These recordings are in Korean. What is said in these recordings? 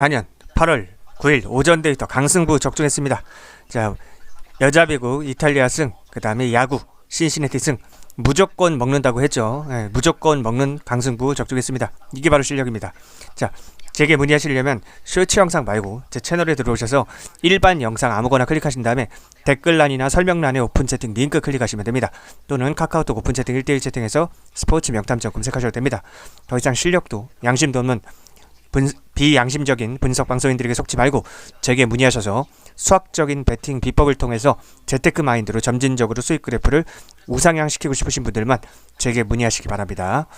2024년 8월 9일 오전 데이터 강승부 적중했습니다. 자, 여자 배구 이탈리아 승, 그 다음에 야구 신시내티 승, 무조건 먹는다고 했죠. 무조건 먹는 강승부 적중했습니다. 이게 바로 실력입니다. 자, 제게 문의하시려면 쇼츠 영상 말고 제 채널에 들어오셔서 일반 영상 아무거나 클릭하신 다음에 댓글란이나 설명란에 오픈 채팅 링크 클릭하시면 됩니다. 또는 카카오톡 오픈 채팅 1대1 채팅에서 스포츠 명탐정 검색하셔도 됩니다. 더 이상 실력도 양심도 없는 비양심적인 분석 방송인들에게 속지 말고 제게 문의하셔서 수학적인 베팅 비법을 통해서 재테크 마인드로 점진적으로 수익 그래프를 우상향시키고 싶으신 분들만 제게 문의하시기 바랍니다.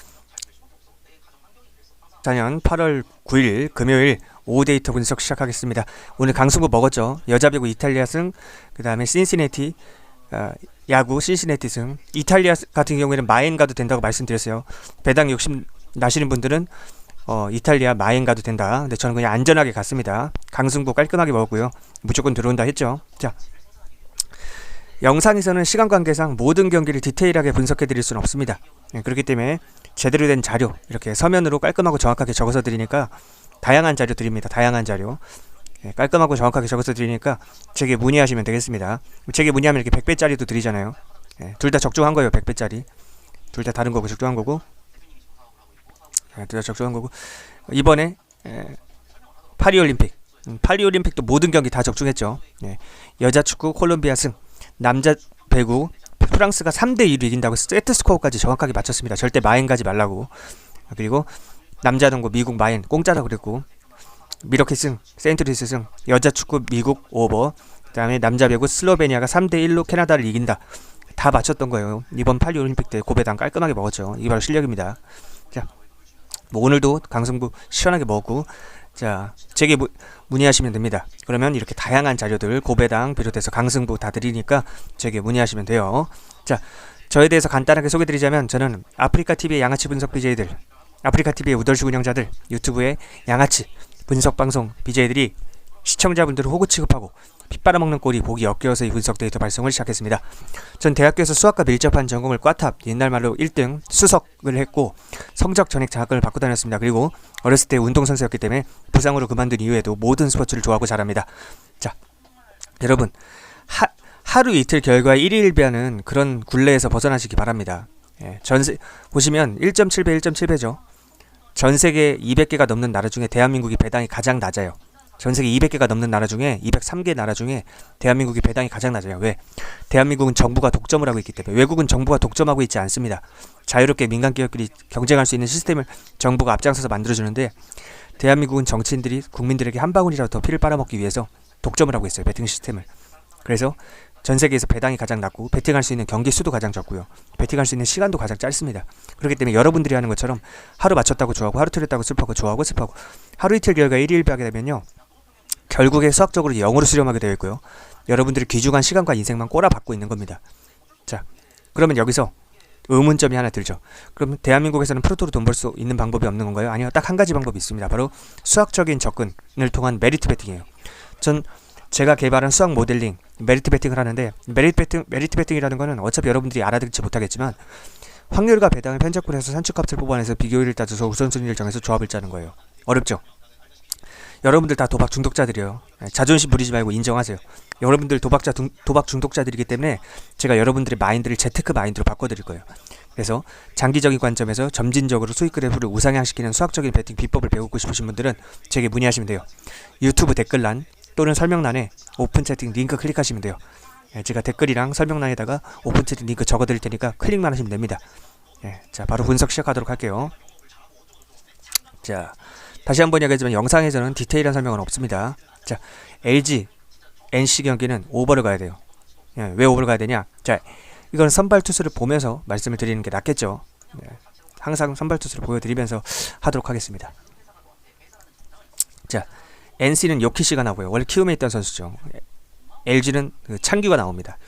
2024년 8월 9일 금요일 오후 데이터 분석 시작하겠습니다. 오늘 강승부 먹었죠. 여자 배구 이탈리아 승, 그 다음에 신시내티 야구 신시내티 승. 이탈리아 같은 경우에는 마엔 가도 된다고 말씀드렸어요. 배당 욕심 나시는 분들은 이탈리아 마엔 가도 된다. 근데 저는 그냥 안전하게 갔습니다. 강승부 깔끔하게 먹었고요. 무조건 들어온다 했죠. 자, 영상에서는 시간 관계상 모든 경기를 디테일하게 분석해 드릴 수는 없습니다. 그렇기 때문에 제대로 된 자료 이렇게 서면으로 깔끔하고 정확하게 적어서 드리니까 다양한 자료 드립니다. 다양한 자료 깔끔하고 정확하게 적어서 드리니까 제게 문의하시면 되겠습니다. 제게 문의하면 이렇게 100배짜리도 드리잖아요. 둘 다 적중한 거예요. 100배짜리 둘 다 다른 거고 적중한 거고 둘 다 적중한 거고 이번에 파리올림픽도 모든 경기 다 적중했죠. 여자 축구 콜롬비아 승, 남자 배구 프랑스가 3대2로 이긴다고 세트 스코어까지 정확하게 맞췄습니다. 절대 마엔 가지 말라고. 그리고 남자 농구 미국 마엔 공짜라고 그랬고, 미러키 승, 세인트루이스 승, 여자 축구 미국 오버, 그 다음에 남자 배구 슬로베니아가 3대1로 캐나다를 이긴다. 다 맞췄던 거예요. 이번 파리올림픽 때 고배당 깔끔하게 먹었죠. 이게 바로 실력입니다. 자, 뭐 오늘도 강승부 시원하게 먹고, 자, 제게 문의하시면 됩니다. 그러면 이렇게 다양한 자료들 고배당 비롯해서 강승부 다 드리니까 제게 문의하시면 돼요. 자, 저에 대해서 간단하게 소개드리자면 저는 아프리카TV의 양아치 분석 BJ들, 아프리카TV의 우덜슈 운영자들, 유튜브의 양아치 분석 방송 BJ들이 시청자분들을 호구 취급하고 핏빨아먹는 꼴이 보기 역겨워서 이 분석 데이터 발송을 시작했습니다. 전 대학교에서 수학과 밀접한 전공을 꽈탑, 옛날 말로 1등 수석을 했고 성적 전액 장학금을 받고 다녔습니다. 그리고 어렸을 때 운동선수였기 때문에 부상으로 그만둔 이후에도 모든 스포츠를 좋아하고 잘합니다. 자, 여러분 하루 이틀 결과에 1위1배하는 그런 굴레에서 벗어나시기 바랍니다. 보시면 1.7배 1.7배죠. 전세계 200개가 넘는 나라 중에 대한민국이 배당이 가장 낮아요. 전세계 200개가 넘는 나라 중에 203개 나라 중에 대한민국이 배당이 가장 낮아요. 왜? 대한민국은 정부가 독점을 하고 있기 때문에. 외국은 정부가 독점하고 있지 않습니다. 자유롭게 민간 기업끼리 경쟁할 수 있는 시스템을 정부가 앞장서서 만들어주는데 대한민국은 정치인들이 국민들에게 한 방울이라도 더 피를 빨아먹기 위해서 독점을 하고 있어요. 배팅 시스템을. 그래서 전 세계에서 배당이 가장 낮고 배팅할 수 있는 경기 수도 가장 적고요. 배팅할 수 있는 시간도 가장 짧습니다. 그렇기 때문에 여러분들이 하는 것처럼 하루 맞췄다고 좋아하고 하루 틀렸다고 슬퍼하고 좋아하고 슬퍼하고 하루 이틀 결과 1위1배하게 되면요. 결국에 수학적으로 0으로 수렴하게 되어 있고요. 여러분들이 귀중한 시간과 인생만 꼬라박고 있는 겁니다. 자, 그러면 여기서 의문점이 하나 들죠. 그럼 대한민국에서는 프로토로 돈 벌 수 있는 방법이 없는 건가요? 아니요. 딱 한 가지 방법이 있습니다. 바로 수학적인 접근을 통한 메리트 베팅이에요. 제가 개발한 수학 모델링 메리트 베팅을 하는데 메리트 베팅이라는 거는 어차피 여러분들이 알아듣지 못하겠지만 확률과 배당을 편적분해서 산출값을 뽑아내서 비교율을 따져서 우선순위를 정해서 조합을 짜는 거예요. 어렵죠? 여러분들 다 도박 중독자들이에요. 자존심 부리지 말고 인정하세요. 여러분들 도박 중독자들이기 때문에 제가 여러분들의 마인드를 재테크 마인드로 바꿔드릴 거예요. 그래서 장기적인 관점에서 점진적으로 수익 그래프를 우상향시키는 수학적인 베팅 비법을 배우고 싶으신 분들은 제게 문의하시면 돼요. 유튜브 댓글란 또는 설명란에 오픈 채팅 링크 클릭하시면 돼요. 제가 댓글이랑 설명란에다가 오픈 채팅 링크 적어드릴 테니까 클릭만 하시면 됩니다. 자, 바로 분석 시작하도록 할게요. 자, 다시 한번 이야기하지만 영상에서는 디테일한 설명은 없습니다. 자, LG, NC 경기는 오버를 가야 돼요. 왜 오버를 가야 되냐? 자, 이건 선발 투수를 보면서 말씀을 드리는 게 낫겠죠. 항상 선발 투수를 보여드리면서 하도록 하겠습니다. 자, NC는 요키시가 나오고요. 원래 키움에 있던 선수죠. LG는 창규가 나옵니다.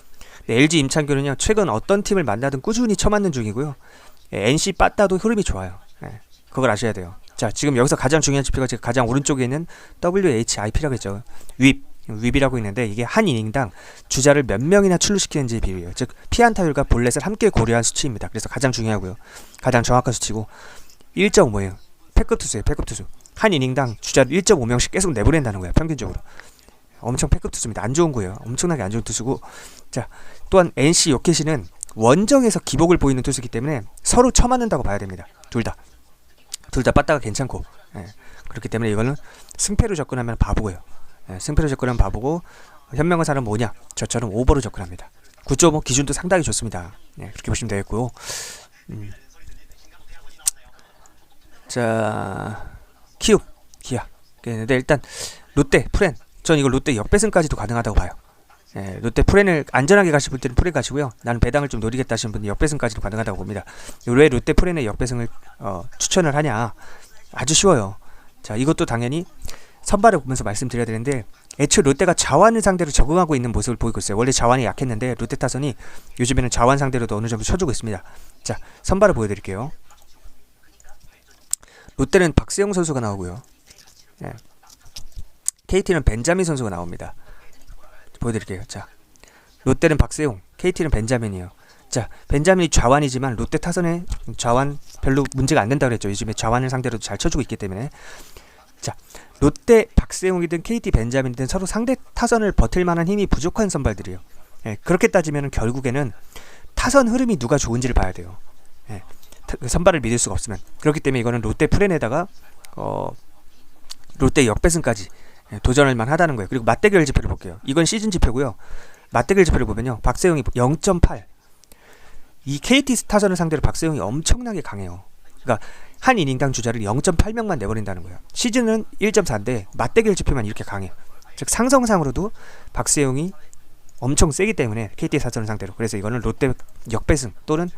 LG 임창규는요, 최근 어떤 팀을 만나든 꾸준히 쳐맞는 중이고요. NC 빠따도 흐름이 좋아요. 그걸 아셔야 돼요. 자, 지금 여기서 가장 중요한 지표가 지금 가장 오른쪽에 있는 WHIP라고 했죠. 윕이라고 있는데 이게 한 이닝당 주자를 몇 명이나 출루시키는지 비율이에요. 즉 피안타율과 볼넷을 함께 고려한 수치입니다. 그래서 가장 중요하고요. 가장 정확한 수치고 1.5예요. 패급 투수예요. 패급 투수. 한 이닝당 주자를 1.5명씩 계속 내보낸다는 거예요. 평균적으로. 엄청 패급 투수입니다. 안 좋은 거예요. 엄청나게 안 좋은 투수고. 자, 또한 NC 요켓이는 원정에서 기복을 보이는 투수이기 때문에 서로 쳐맞는다고 봐야 됩니다. 둘 다 빠따가 괜찮고. 예. 그렇기 때문에 이거는 승패로 접근하면 바보고요. 예. 승패로 접근하면 바보고, 현명한 사람은 뭐냐? 저처럼 오버로 접근합니다. 9.5 기준도 상당히 좋습니다. 예. 그렇게 보시면 되겠고. 자, 키움, 기아. 근데 일단 롯데, 프렌. 전 이거 롯데 역배승까지도 가능하다고 봐요. 예, 롯데 프렌을 안전하게 가실 분들은 프렌 가시고요. 나는 배당을 좀 노리겠다 하시는 분은 역배승까지도 가능하다고 봅니다. 왜 롯데 프렌의 역배승을 추천을 하냐? 아주 쉬워요. 자, 이것도 당연히 선발을 보면서 말씀드려야 되는데, 애초에 롯데가 자완을 상대로 적응하고 있는 모습을 보이고 있어요. 원래 자완이 약했는데 롯데 타선이 요즘에는 자완 상대로도 어느 정도 쳐주고 있습니다. 자, 선발을 보여드릴게요. 롯데는 박세용 선수가 나오고요. 예. KT는 벤자민 선수가 나옵니다. 보여드릴게요. 자, 롯데는 박세용, KT는 벤자민이에요. 자, 벤자민이 좌완이지만 롯데 타선에 좌완 별로 문제가 안 된다고 그랬죠. 요즘에 좌완을 상대로도 잘 쳐주고 있기 때문에. 자, 롯데 박세용이든 KT 벤자민이든 서로 상대 타선을 버틸 만한 힘이 부족한 선발들이에요. 예, 그렇게 따지면 결국에는 타선 흐름이 누가 좋은지를 봐야 돼요. 예, 선발을 믿을 수가 없으면. 그렇기 때문에 이거는 롯데 프렌에다가 롯데 역배승까지 도전할 만하다는 거예요. 그리고 맞대결 지표를 볼게요. 이건 시즌 지표고요. 맞대결 지표를 보면요, 박세용이 0.8. 이 KT 타선을 상대로 박세용이 엄청나게 강해요. 그러니까 한 이닝당 주자를 0.8명만 내버린다는 거예요. 시즌은 1.4인데 맞대결 지표만 이렇게 강해. 즉 상성상으로도 박세용이 엄청 세기 때문에 KT 타선을 상대로. 그래서 이거는 롯데 역배승 또는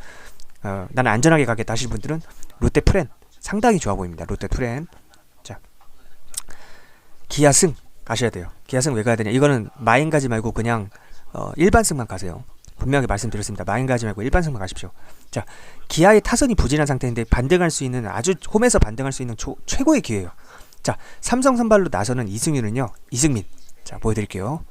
나는 안전하게 가겠다 하시는 분들은 롯데 프렌 상당히 좋아 보입니다. 롯데 프렌. 자, 기아승 가셔야 돼요. 기아승 왜 가야 되냐? 이거는 마인 가지 말고 그냥 일반승만 가세요. 분명히 말씀드렸습니다. 마인 가지 말고 일반승만 가십시오. 자, 기아의 타선이 부진한 상태인데 반등할 수 있는, 아주 홈에서 반등할 수 있는 최고의 기회예요. 자, 삼성 선발로 나서는 이승민은요, 이승민. 자, 보여드릴게요.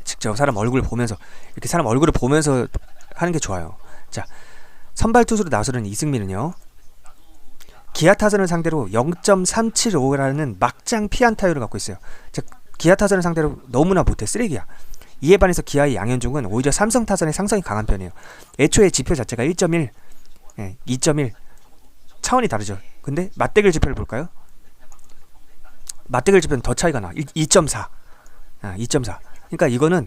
직접 사람 얼굴을 보면서, 이렇게 사람 얼굴을 보면서 하는 게 좋아요. 자, 선발 투수로 나서는 이승민은요, 기아 타선을 상대로 0.375라는 막장 피안타율을 갖고 있어요. 즉 기아 타선을 상대로 너무나 못해. 쓰레기야. 이에 반해서 기아의 양현종은 오히려 삼성 타선의 상성이 강한 편이에요. 애초에 지표 자체가 1.1, 2.1 차원이 다르죠. 근데 맞대결 지표를 볼까요? 맞대결 지표는 더 차이가 나. 2.4. 2.4. 그러니까 이거는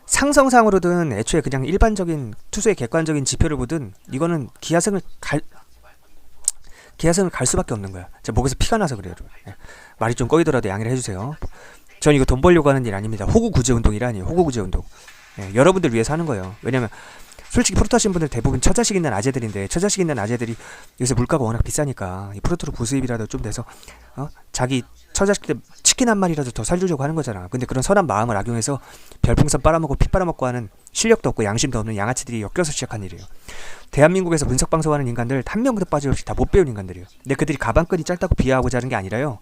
상성상으로든 애초에 그냥 일반적인 투수의 객관적인 지표를 보든 이거는 기아승을 갈 수밖에 없는 거야. 제가 목에서 피가 나서 그래요. 말이 좀 꺼이더라도 양해를 해주세요. 전 이거 돈 벌려고 하는 일 아닙니다. 호구 구제 운동이라니. 호구 구제 운동. 여러분들 위해서 하는 거예요. 왜냐면 솔직히 프로토 하시는 분들 대부분 처자식 있는 아재들인데, 처자식 있는 아재들이 요새 물가가 워낙 비싸니까 이 프로토로 부수입이라도 좀 돼서 자기 처자식들 치킨 한 마리라도 더 살주려고 하는 거잖아. 근데 그런 선한 마음을 악용해서 별풍선 빨아먹고 피 빨아먹고 하는 실력도 없고 양심도 없는 양아치들이 엮여서 시작한 일이에요. 대한민국에서 분석방송하는 인간들 한 명도 빠짐없이 다 못 배운 인간들이에요. 근데 그들이 가방끈이 짧다고 비하하고자 하는 게 아니라요,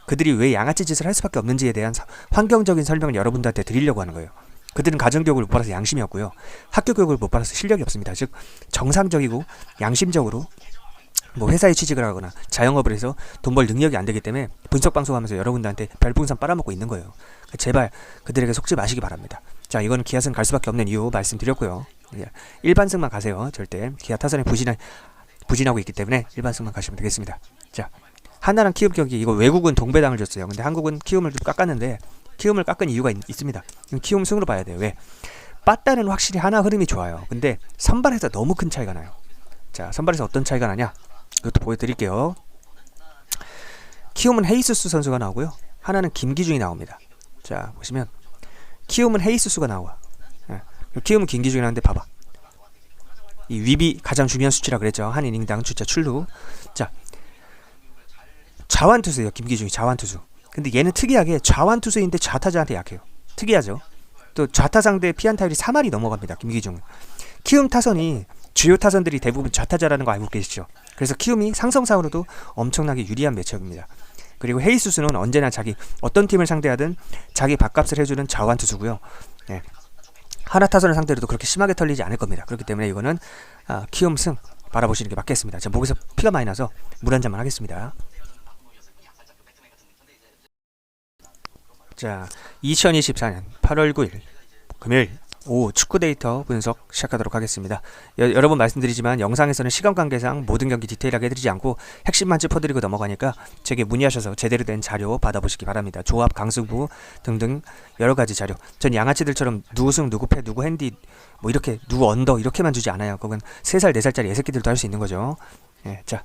그들이 왜 양아치 짓을 할 수밖에 없는지에 대한 환경적인 설명을 여러분들한테 드리려고 하는 거예요. 그들은 가정교육을 못 받아서 양심이 없고요, 학교교육을 못 받아서 실력이 없습니다. 즉 정상적이고 양심적으로 뭐 회사에 취직을 하거나 자영업을 해서 돈 벌 능력이 안 되기 때문에 분석방송하면서 여러분들한테 별풍선 빨아먹고 있는 거예요. 제발 그들에게 속지 마시기 바랍니다. 자, 이거는 기아승 갈 수밖에 없는 이유 말씀드렸고요. 일반승만 가세요. 절대 기아 타선에 부진하고 있기 때문에 일반승만 가시면 되겠습니다. 자, 하나랑 키움 경기, 이거 외국은 동배당을 줬어요. 근데 한국은 키움을 좀 깎았는데, 키움을 깎은 이유가 있습니다. 키움 승으로 봐야 돼요. 왜? 빠따는 확실히 하나 흐름이 좋아요. 근데 선발에서 너무 큰 차이가 나요. 자, 선발에서 어떤 차이가 나냐? 이것도 보여드릴게요. 키움은 헤이스수 선수가 나오고요, 하나는 김기중이 나옵니다. 자, 보시면 키움은 헤이스수가 나와. 키움은 김기중이 나오는데 봐봐. 이 윗이 가장 중요한 수치라 그랬죠. 한 이닝당 주자 출루. 자, 좌완투수예요. 김기중이 좌완투수. 근데 얘는 특이하게 좌완투수인데 좌타자한테 약해요. 특이하죠. 또 좌타 상대 피안타율이 3할이 넘어갑니다. 김기중은. 키움 타선이 주요 타선들이 대부분 좌타자라는 거 알고 계시죠. 그래서 키움이 상성상으로도 엄청나게 유리한 매치업입니다. 그리고 헤이수스는 언제나 자기 어떤 팀을 상대하든 자기 밥값을 해주는 좌완투수고요. 하나 타선을 상대로도 그렇게 심하게 털리지 않을 겁니다. 그렇기 때문에 이거는 키움 승, 바라보시는 게 맞겠습니다. 제가 목에서 피가 많이 나서 물 한 잔만 하겠습니다. 자, 2024년 8월 9일 금요일 오후 축구 데이터 분석 시작하도록 하겠습니다. 여러 번 말씀드리지만 영상에서는 시간 관계상 모든 경기 디테일하게 해드리지 않고 핵심만 짚어드리고 넘어가니까 제게 문의하셔서 제대로 된 자료 받아보시기 바랍니다. 조합, 강승부 등등 여러가지 자료. 전 양아치들처럼 누구 승, 누구 패, 누구 핸디 뭐 이렇게 누구 언더 이렇게만 주지 않아요. 그건 3살, 4살짜리 애새끼들도 할 수 있는 거죠. 예, 자,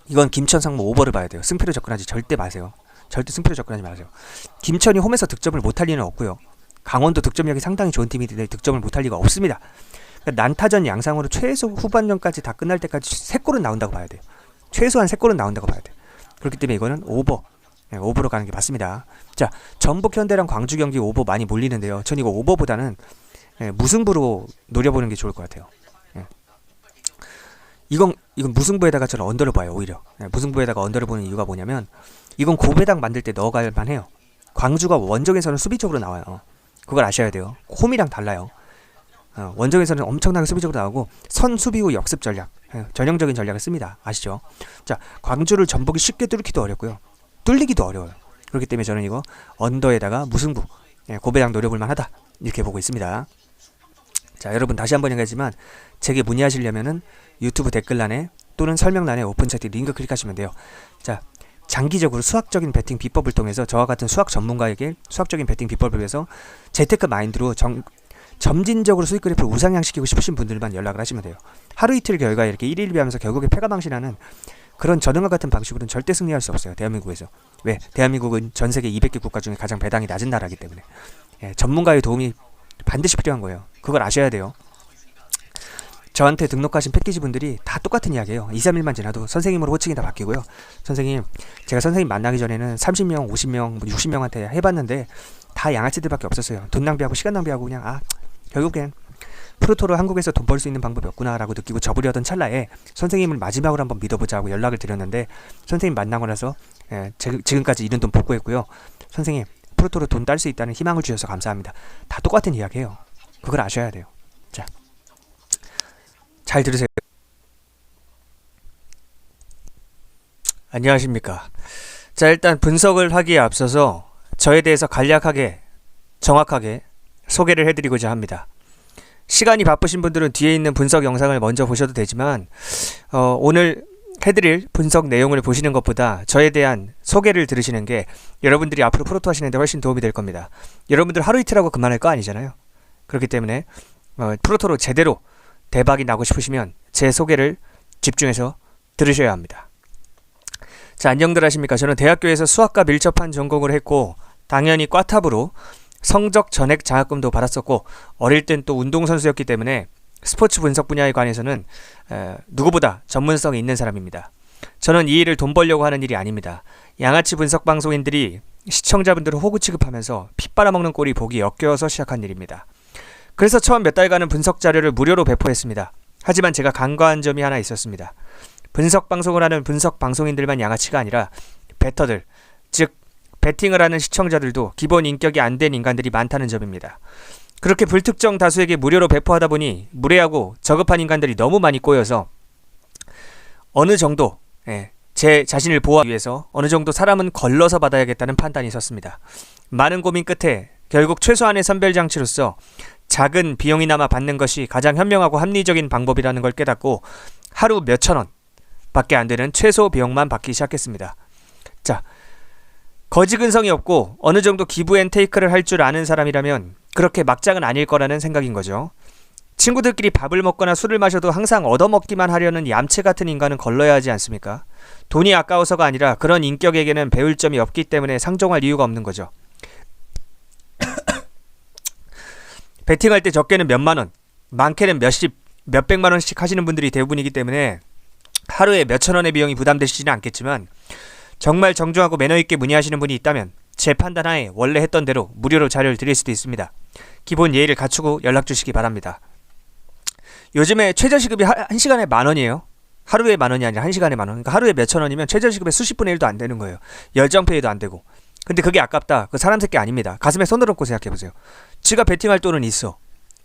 이건 김천 상무 오버를 봐야 돼요. 승패로 접근하지 절대 마세요. 절대 승패로 접근하지 마세요. 김천이 홈에서 득점을 못할 리는 없고요. 강원도 득점력이 상당히 좋은 팀인데 득점을 못할 리가 없습니다. 그러니까 난타전 양상으로 최소 후반전까지 다 끝날 때까지 3골은 나온다고 봐야 돼요. 최소한 3골은 나온다고 봐야 돼요. 그렇기 때문에 이거는 오버, 오버로 가는 게 맞습니다. 자, 전북 현대랑 광주 경기 오버 많이 몰리는데요. 전 이거 오버보다는 무승부로 노려보는 게 좋을 것 같아요. 이건 무승부에다가 저는 언더를 봐요. 오히려 무승부에다가 언더를 보는 이유가 뭐냐면 이건 고배당 만들 때 넣어갈 만해요. 광주가 원정에서는 수비적으로 나와요. 그걸 아셔야 돼요. 홈이랑 달라요. 원정에서는 엄청나게 수비적으로 나오고 선 수비 후 역습 전략, 전형적인 전략을 씁니다. 아시죠? 자, 광주를 전북이 쉽게 뚫기도 어렵고요. 뚫리기도 어려워요. 그렇기 때문에 저는 이거 언더에다가 무승부, 고배당 노려볼 만하다 이렇게 보고 있습니다. 자, 여러분 다시 한번 얘기하지만 제게 문의하시려면은 유튜브 댓글란에 또는 설명란에 오픈채트 링크 클릭하시면 돼요. 자, 장기적으로 수학적인 배팅 비법을 통해서 저와 같은 수학 전문가에게 수학적인 배팅 비법을 위해서 재테크 마인드로 점진적으로 수익 그래프를 우상향시키고 싶으신 분들만 연락을 하시면 돼요. 하루 이틀 결과에 이렇게 1일 비하면서 결국에 패가망신하는 그런 전응과 같은 방식으로는 절대 승리할 수 없어요. 대한민국에서. 왜? 대한민국은 전 세계 200개 국가 중에 가장 배당이 낮은 나라이기 때문에. 전문가의 도움이 반드시 필요한 거예요. 그걸 아셔야 돼요. 저한테 등록하신 패키지 분들이 다 똑같은 이야기예요. 2, 3일만 지나도 선생님으로 호칭이 다 바뀌고요. 선생님, 제가 선생님 만나기 전에는 30명, 50명, 60명한테 해봤는데 다 양아치들밖에 없었어요. 돈 낭비하고 시간 낭비하고 그냥 결국엔 프로토로 한국에서 돈 벌 수 있는 방법이 없구나 라고 느끼고 접으려던 찰나에 선생님을 마지막으로 한번 믿어보자고 연락을 드렸는데 선생님 만나고 나서 지금까지 잃은 돈 복구했고요. 선생님, 프로토로 돈 딸 수 있다는 희망을 주셔서 감사합니다. 다 똑같은 이야기예요. 그걸 아셔야 돼요. 자, 잘 들으세요. 안녕하십니까. 자, 일단 분석을 하기에 앞서서 저에 대해서 간략하게 정확하게 소개를 해드리고자 합니다. 시간이 바쁘신 분들은 뒤에 있는 분석 영상을 먼저 보셔도 되지만 오늘 해드릴 분석 내용을 보시는 것보다 저에 대한 소개를 들으시는 게 여러분들이 앞으로 프로토 하시는데 훨씬 도움이 될 겁니다. 여러분들 하루 이틀 하고 그만할 거 아니잖아요. 그렇기 때문에 프로토로 제대로 대박이 나고 싶으시면 제 소개를 집중해서 들으셔야 합니다. 자, 안녕들 하십니까. 저는 대학교에서 수학과 밀접한 전공을 했고 당연히 과탑으로 성적 전액 장학금도 받았었고 어릴 땐 또 운동선수였기 때문에 스포츠 분석 분야에 관해서는 누구보다 전문성이 있는 사람입니다. 저는 이 일을 돈 벌려고 하는 일이 아닙니다. 양아치 분석 방송인들이 시청자분들을 호구 취급하면서 피 빨아먹는 꼴이 보기 역겨워서 시작한 일입니다. 그래서 처음 몇 달간은 분석 자료를 무료로 배포했습니다. 하지만 제가 간과한 점이 하나 있었습니다. 분석 방송을 하는 분석 방송인들만 양아치가 아니라 베터들, 즉 베팅을 하는 시청자들도 기본 인격이 안 된 인간들이 많다는 점입니다. 그렇게 불특정 다수에게 무료로 배포하다 보니 무례하고 저급한 인간들이 너무 많이 꼬여서 어느 정도 제 자신을 보호하기 위해서 어느 정도 사람은 걸러서 받아야겠다는 판단이 섰습니다. 많은 고민 끝에 결국 최소한의 선별장치로서 작은 비용이나마 받는 것이 가장 현명하고 합리적인 방법이라는 걸 깨닫고 하루 몇천 원 밖에 안 되는 최소 비용만 받기 시작했습니다. 자, 거지 근성이 없고 어느 정도 기브 앤 테이크를 할 줄 아는 사람이라면 그렇게 막장은 아닐 거라는 생각인 거죠. 친구들끼리 밥을 먹거나 술을 마셔도 항상 얻어먹기만 하려는 얌체 같은 인간은 걸러야 하지 않습니까? 돈이 아까워서가 아니라 그런 인격에게는 배울 점이 없기 때문에 상종할 이유가 없는 거죠. 베팅할 때 적게는 몇만 원, 많게는 몇십, 몇백만 원씩 하시는 분들이 대부분이기 때문에 하루에 몇천 원의 비용이 부담되시지는 않겠지만 정말 정중하고 매너있게 문의하시는 분이 있다면 제 판단하에 원래 했던 대로 무료로 자료를 드릴 수도 있습니다. 기본 예의를 갖추고 연락 주시기 바랍니다. 요즘에 최저시급이 1시간에 만원이에요. 하루에 만원이 아니라 1시간에 만원. 그러니까 하루에 몇천 원이면 최저시급의 수십 분의 1도 안 되는 거예요. 열정페이도 안 되고. 근데 그게 아깝다. 그 사람 새끼 아닙니다. 가슴에 손을 얹고 생각해보세요. 지가 베팅할 돈은 있어.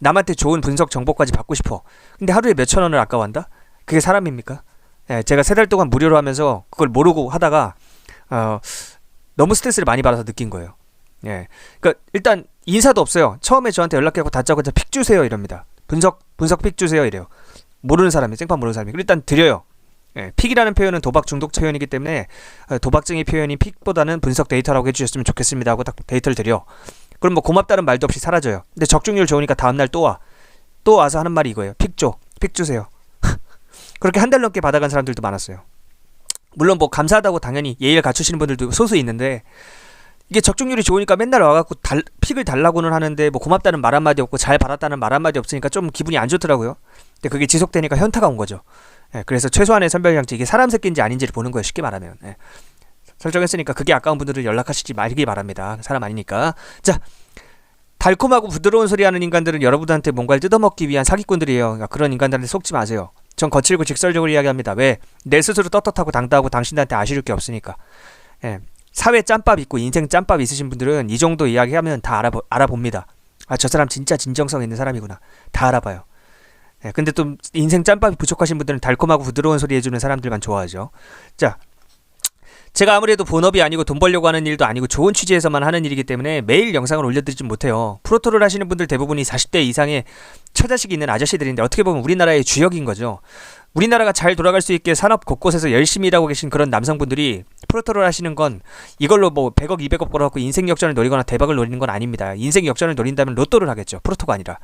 남한테 좋은 분석 정보까지 받고 싶어. 근데 하루에 몇천 원을 아까워한다? 그게 사람입니까? 예, 제가 3달 동안 무료로 하면서 그걸 모르고 하다가 너무 스트레스를 많이 받아서 느낀 거예요. 예, 그러니까 일단 인사도 없어요. 처음에 저한테 연락해서 다짜고짜 픽 주세요 이럽니다. 분석 픽 주세요 이래요. 모르는 사람이, 생판 모르는 사람이. 일단 드려요. 예, 픽이라는 표현은 도박 중독 표현이기 때문에 도박증의 표현인 픽보다는 분석 데이터라고 해주셨으면 좋겠습니다 하고 딱 데이터를 드려. 그럼 뭐 고맙다는 말도 없이 사라져요. 근데 적중률 좋으니까 다음날 또 와서 하는 말이 이거예요. 픽 주세요. 그렇게 한 달 넘게 받아간 사람들도 많았어요. 물론 뭐 감사하다고 당연히 예의를 갖추시는 분들도 소수 있는데, 이게 적중률이 좋으니까 맨날 와갖고 픽을 달라고는 하는데 뭐 고맙다는 말 한마디 없고 잘 받았다는 말 한마디 없으니까 좀 기분이 안 좋더라고요. 근데 그게 지속되니까 현타가 온 거죠. 예, 그래서 최소한의 선별장치, 이게 사람 새끼인지 아닌지를 보는 거예요. 쉽게 말하면. 예. 설정했으니까 그게 아까운 분들은 연락하시지 말기 바랍니다. 사람 아니니까. 자, 달콤하고 부드러운 소리 하는 인간들은 여러분한테 뭔가를 뜯어먹기 위한 사기꾼들이에요. 그러니까 그런 인간들한테 속지 마세요. 전 거칠고 직설적으로 이야기합니다. 왜? 내 스스로 떳떳하고 당당하고 당신한테 아쉬울 게 없으니까. 예. 사회 짬밥 있고 인생 짬밥 있으신 분들은 이 정도 이야기하면 다 알아봅니다. 아, 저 사람 진짜 진정성 있는 사람이구나. 다 알아봐요. 예, 근데 또 인생 짬밥이 부족하신 분들은 달콤하고 부드러운 소리 해주는 사람들만 좋아하죠. 자, 제가 아무래도 본업이 아니고 돈 벌려고 하는 일도 아니고 좋은 취지에서만 하는 일이기 때문에 매일 영상을 올려드리진 못해요. 프로토를 하시는 분들 대부분이 40대 이상의 처자식이 있는 아저씨들인데 어떻게 보면 우리나라의 주역인 거죠. 우리나라가 잘 돌아갈 수 있게 산업 곳곳에서 열심히 일하고 계신 그런 남성분들이 프로토를 하시는 건 이걸로 뭐 100억 200억 벌어갖고 인생 역전을 노리거나 대박을 노리는 건 아닙니다. 인생 역전을 노린다면 로또를 하겠죠. 프로토가 아니라.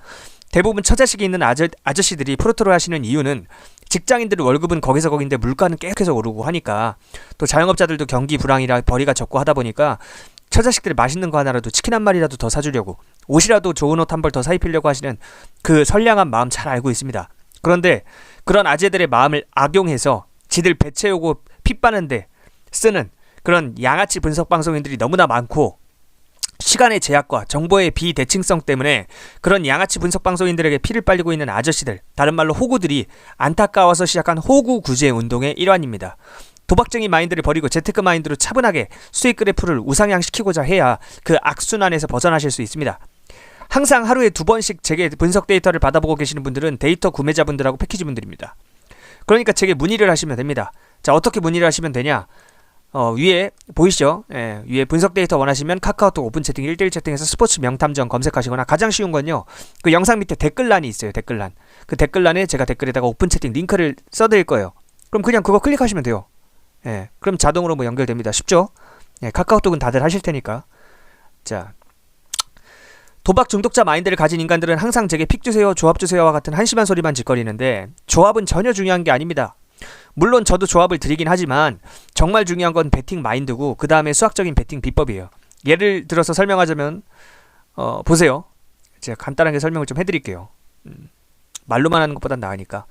대부분 처자식이 있는 아저씨들이 프로토를 하시는 이유는 직장인들의 월급은 거기서 거긴데 물가는 계속해서 오르고 하니까, 또 자영업자들도 경기 불황이라 벌이가 적고 하다 보니까 처자식들이 맛있는 거 하나라도, 치킨 한 마리라도 더 사주려고, 옷이라도 좋은 옷 한 벌 더 사입히려고 하시는 그 선량한 마음 잘 알고 있습니다. 그런데 그런 아재들의 마음을 악용해서 지들 배 채우고 피 빠는데 쓰는 그런 양아치 분석 방송인들이 너무나 많고, 시간의 제약과 정보의 비대칭성 때문에 그런 양아치 분석 방송인들에게 피를 빨리고 있는 아저씨들, 다른 말로 호구들이 안타까워서 시작한 호구 구제 운동의 일환입니다. 도박쟁이 마인드를 버리고 재테크 마인드로 차분하게 수익 그래프를 우상향시키고자 해야 그 악순환에서 벗어나실 수 있습니다. 항상 하루에 2번씩 제게 분석 데이터를 받아보고 계시는 분들은 데이터 구매자분들하고 패키지분들입니다. 그러니까 제게 문의를 하시면 됩니다. 자, 어떻게 문의를 하시면 되냐? 위에 보이시죠? 예, 위에 분석 데이터 원하시면 카카오톡 오픈 채팅 1대1 채팅에서 스포츠 명탐정 검색하시거나, 가장 쉬운 건요, 그 영상 밑에 댓글란이 있어요. 댓글란. 그 댓글란에 제가 댓글에다가 오픈 채팅 링크를 써드릴 거예요. 그럼 그냥 그거 클릭하시면 돼요. 예, 그럼 자동으로 뭐 연결됩니다. 쉽죠? 예, 카카오톡은 다들 하실 테니까. 자, 도박 중독자 마인드를 가진 인간들은 항상 제게 픽 주세요, 조합 주세요와 같은 한심한 소리만 짓거리는데, 조합은 전혀 중요한 게 아닙니다. 물론 저도 조합을 드리긴 하지만 정말 중요한 건 배팅 마인드고, 그 다음에 수학적인 배팅 비법이에요. 예를 들어서 설명하자면 보세요. 제가 간단하게 설명을 좀 해드릴게요. 말로만 하는 것보단 나으니까.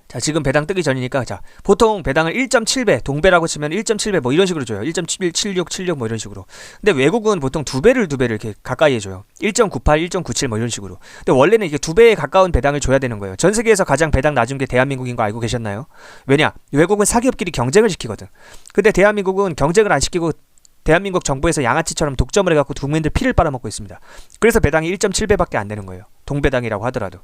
자, 지금 배당 뜨기 전이니까, 자, 보통 배당을 1.7배, 동배라고 치면 1.7배 뭐 이런 식으로 줘요. 1.76 뭐 이런 식으로. 근데 외국은 보통 2배를 이렇게 가까이 해줘요. 1.98, 1.97 뭐 이런 식으로. 근데 원래는 이게 2배에 가까운 배당을 줘야 되는 거예요. 전 세계에서 가장 배당 낮은 게 대한민국인 거 알고 계셨나요? 왜냐? 외국은 사기업끼리 경쟁을 시키거든. 근데 대한민국은 경쟁을 안 시키고 대한민국 정부에서 양아치처럼 독점을 해갖고 국민들 피를 빨아먹고 있습니다. 그래서 배당이 1.7배밖에 안 되는 거예요. 동배당이라고 하더라도.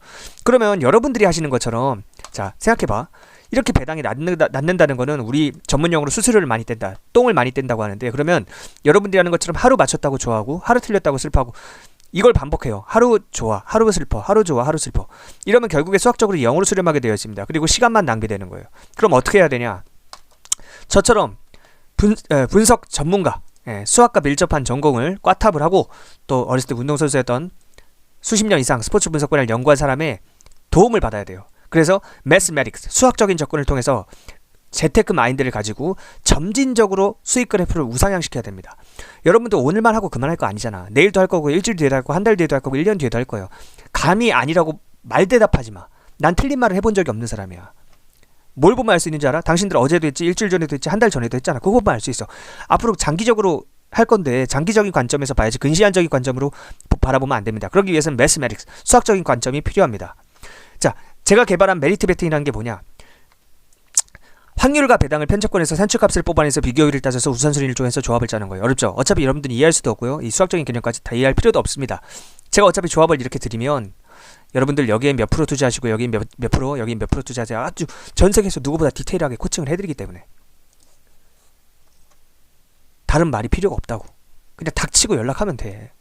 그러면 여러분들이 하시는 것처럼, 자, 생각해봐. 이렇게 배당이 낮는다는 거는 우리 전문용어로 수수료를 많이 뗀다, 똥을 많이 뗀다고 하는데, 그러면 여러분들이 하는 것처럼 하루 맞췄다고 좋아하고 하루 틀렸다고 슬퍼하고 이걸 반복해요. 하루 좋아, 하루 슬퍼, 하루 좋아, 하루 슬퍼. 이러면 결국에 수학적으로 0으로 수렴하게 되어 있습니다. 그리고 시간만 낭비되는 거예요. 그럼 어떻게 해야 되냐? 저처럼 분석 전문가, 수학과 밀접한 전공을 꽈탑을 하고, 또 어렸을 때 운동선수였던 수십 년 이상 스포츠 분석 분야를 연구한 사람의 도움을 받아야 돼요. 그래서 매스매틱스, 수학적인 접근을 통해서 재테크 마인드를 가지고 점진적으로 수익 그래프를 우상향시켜야 됩니다. 여러분도 오늘만 하고 그만할 거 아니잖아. 내일도 할 거고, 일주일 뒤에도 할 거고, 한 달 뒤에도 할 거고, 1년 뒤에도 할 거예요. 감이 아니라고 말대답하지 마. 난 틀린 말을 해본 적이 없는 사람이야. 뭘 보면 알 수 있는지 알아? 당신들 어제도 했지, 일주일 전에도 했지, 한 달 전에도 했잖아. 그거 보면 알 수 있어. 앞으로 장기적으로 할 건데 장기적인 관점에서 봐야지 근시안적인 관점으로 바라보면 안 됩니다. 그러기 위해서는 매스매틱스, 수학적인 관점이 필요합니다. 자, 제가 개발한 메리트 베팅이라는 게 뭐냐? 확률과 배당을 편집권에서 산출값을 뽑아내서 비교율을 따져서 우선순위를 정해서 조합을 짜는 거예요. 어렵죠? 어차피 여러분들이 이해할 수도 없고요. 이 수학적인 개념까지 다 이해할 필요도 없습니다. 제가 어차피 조합을 이렇게 드리면 여러분들 여기에 몇 프로 투자하시고 여기 몇 프로, 여기 몇 프로 투자하세요. 아주 전 세계에서 누구보다 디테일하게 코칭을 해드리기 때문에 다른 말이 필요가 없다고. 그냥 닥치고 연락하면 돼.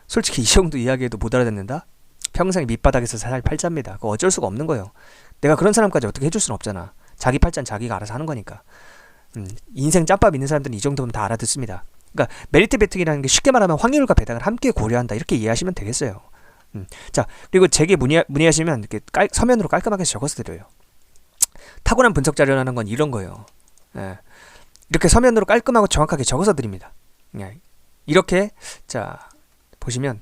솔직히 이 정도 이야기해도 못 알아듣는다? 평생 밑바닥에서 살 팔자입니다. 그거 어쩔 수가 없는 거예요. 내가 그런 사람까지 어떻게 해줄 수는 없잖아. 자기 팔자는 자기가 알아서 하는 거니까. 인생 짬밥 있는 사람들은 이 정도면 다 알아듣습니다. 그러니까 메리트 베팅이라는 게 쉽게 말하면 확률과 배당을 함께 고려한다, 이렇게 이해하시면 되겠어요. 자, 그리고 제게 문의하시면 이렇게 서면으로 깔끔하게 적어서 드려요. 타고난 분석 자료라는 건 이런 거예요. 예. 이렇게 서면으로 깔끔하고 정확하게 적어서 드립니다. 예. 이렇게, 자, 보시면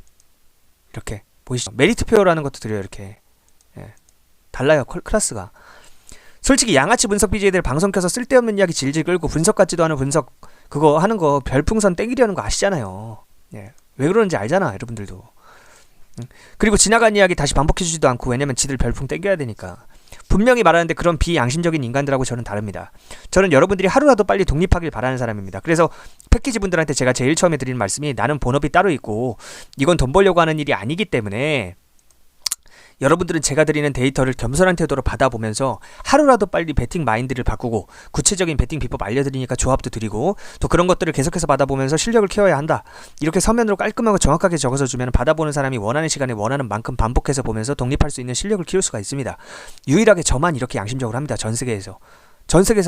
이렇게 보이시죠? 메리트표라는 것도 드려요. 이렇게. 예. 달라요, 클래스가. 솔직히 양아치 분석 BJ들 방송 켜서 쓸데없는 이야기 질질 끌고 분석 같지도 않은 분석 그거 하는 거 별풍선 땡기려는 거 아시잖아요. 예. 왜 그러는지 알잖아, 여러분들도. 그리고 지나간 이야기 다시 반복해주지도 않고, 왜냐면 지들 별풍 땡겨야 되니까. 분명히 말하는데 그런 비양심적인 인간들하고 저는 다릅니다. 저는 여러분들이 하루라도 빨리 독립하길 바라는 사람입니다. 그래서 패키지 분들한테 제가 제일 처음에 드리는 말씀이, 나는 본업이 따로 있고 이건 돈 벌려고 하는 일이 아니기 때문에 여러분들은 제가 드리는 데이터를 겸손한 태도로 받아보면서 하루라도 빨리 베팅 마인드를 바꾸고 구체적인 베팅 비법 알려드리니까 조합도 드리고, 또 그런 것들을 계속해서 받아보면서 실력을 키워야 한다, 이렇게 서면으로 깔끔하고 정확하게 적어서 주면 받아보는 사람이 원하는 시간에 원하는 만큼 반복해서 보면서 독립할 수 있는 실력을 키울 수가 있습니다. 유일하게 저만 이렇게 양심적으로 합니다. 전 세계에서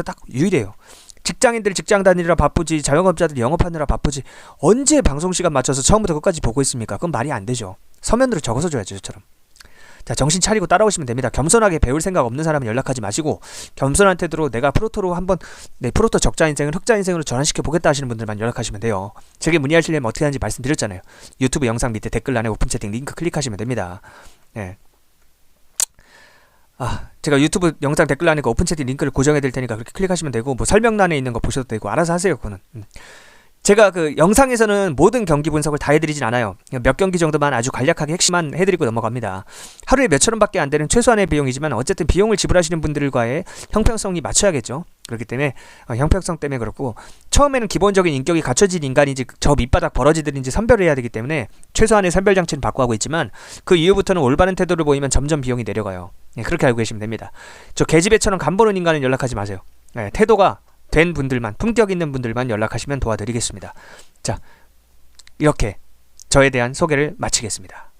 딱 유일해요. 직장인들 직장 다니느라 바쁘지, 자영업자들 영업하느라 바쁘지, 언제 방송시간 맞춰서 처음부터 끝까지 보고 있습니까? 그건 말이 안 되죠. 서면으로 적어서 줘야죠, 저처럼. 자, 정신 차리고 따라오시면 됩니다. 겸손하게 배울 생각 없는 사람은 연락하지 마시고, 겸손한 태도로 내가 프로토로 한번 내 프로토 적자 인생을 흑자 인생으로 전환시켜 보겠다 하시는 분들만 연락하시면 돼요. 제게 문의하시려면 어떻게 하는지 말씀드렸잖아요. 유튜브 영상 밑에 댓글란에 오픈 채팅 링크 클릭하시면 됩니다. 예. 제가 유튜브 영상 댓글란에 그 오픈 채팅 링크를 고정해 드릴 테니까 그렇게 클릭하시면 되고, 뭐 설명란에 있는 거 보셔도 되고, 알아서 하세요. 그거는. 제가 그 영상에서는 모든 경기 분석을 다 해드리진 않아요. 몇 경기 정도만 아주 간략하게 핵심만 해드리고 넘어갑니다. 하루에 몇천 원밖에 안 되는 최소한의 비용이지만 어쨌든 비용을 지불하시는 분들과의 형평성이 맞춰야겠죠. 그렇기 때문에 형평성 때문에 그렇고, 처음에는 기본적인 인격이 갖춰진 인간인지 저 밑바닥 버러지들인지 선별을 해야 되기 때문에 최소한의 선별 장치는 바꿔하고 있지만, 그 이후부터는 올바른 태도를 보이면 점점 비용이 내려가요. 그렇게 알고 계시면 됩니다. 저 계집애처럼 간보는 인간은 연락하지 마세요. 태도가 된 분들만, 품격 있는 분들만 연락하시면 도와드리겠습니다. 자, 이렇게 저에 대한 소개를 마치겠습니다.